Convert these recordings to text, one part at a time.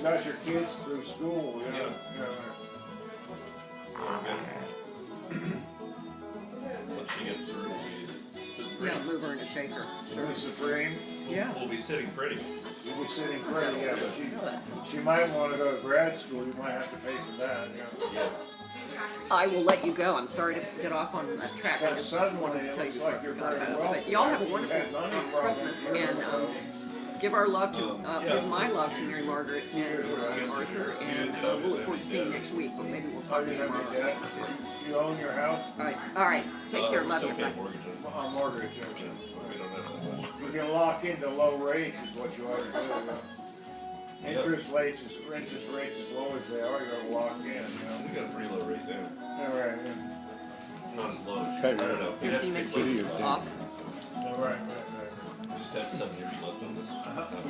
got your kids through school, you know. Once she gets through, we'll be sitting pretty. Yeah, move her in a shaker. Sure. Supreme. Yeah. We'll be sitting pretty. You'll be sitting pretty, yeah, but she might want to go to grad school. You might have to pay for that, you know. Yeah. I will let you go. I'm sorry to get off on that track. I That just sudden one, wanted to it tell you looks like you're very about it. wealthy. But y'all have a You wonderful had money problems. Christmas, and give our love to, give my love to Mary Margaret and Arthur, and we'll look forward to seeing you next week. But maybe we'll talk to you tomorrow. You own your house? All right. Take care. Love you. Still pay Bye. mortgage on it. Mortgage. We don't have that much. You can lock into low rates is what you ought to do. Interest rates as low as they are, you're gonna lock in, you know. We got a pretty low rate now. All right, Not as low as Okay. I don't know. Here, can you make sure this is off? all right. We just have 7 years left on this.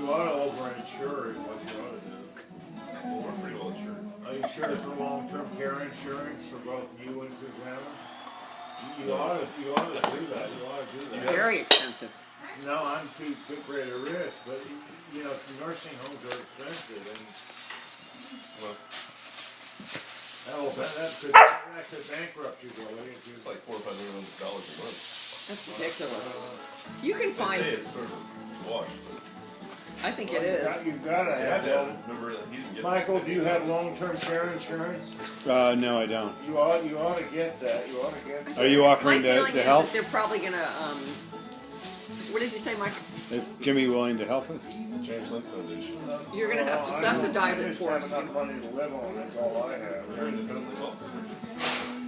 You ought to over-insure is what you ought to do. Well, we're pretty well insured. Are you sure for long-term care insurance for both you and Susanna? You ought to do that. You ought to do It's that. very expensive. No, I'm too great a risk, but you know, nursing homes are expensive, and Well, that could bankrupt you, Billy. If you it's like $400 or $500 a month. That's ridiculous. You can I find. say it's sort of washed. But I think it is. You've got to yeah, have that. remember that he didn't get Michael, do you have long-term care insurance? No, I don't. You ought to get that. You ought to get that. Are you My offering feeling to is help? that they're probably gonna. What did you say, Mike? Is Jimmy willing to help us? James Link Foundation. You're gonna have to subsidize it for I us. just have enough money to live on. That's all I have. They're independently wealthy.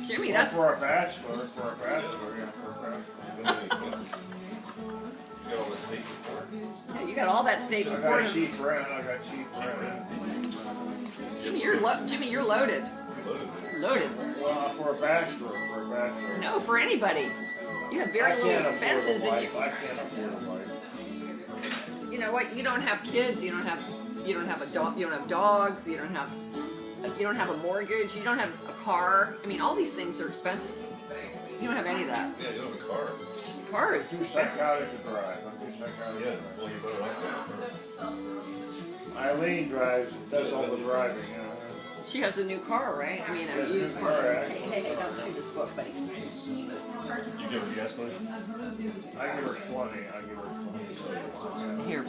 Jimmy, that's. For a bachelor, yeah, for a bachelor. You got all that state support. Yeah, you got all that state I support. got cheap rent. Jimmy, you're loaded. Loaded. Loaded. Well, for a bachelor. No, for anybody. You have very little expenses, and you. I can't afford a life. You know what? You don't have kids. You don't have a dog. You don't have dogs. You don't have a mortgage. You don't have a car. I mean, all these things are expensive. You don't have any of that. Yeah, you don't have a car. The car is Too expensive. psychotic to drive. I'm too psychotic Yeah, to drive. well, you better not. Eileen does all the driving, you know. She has a new car, right? I mean, a used car. Hey, don't shoot this book, buddy. You give her gas money? I give her 20. Here.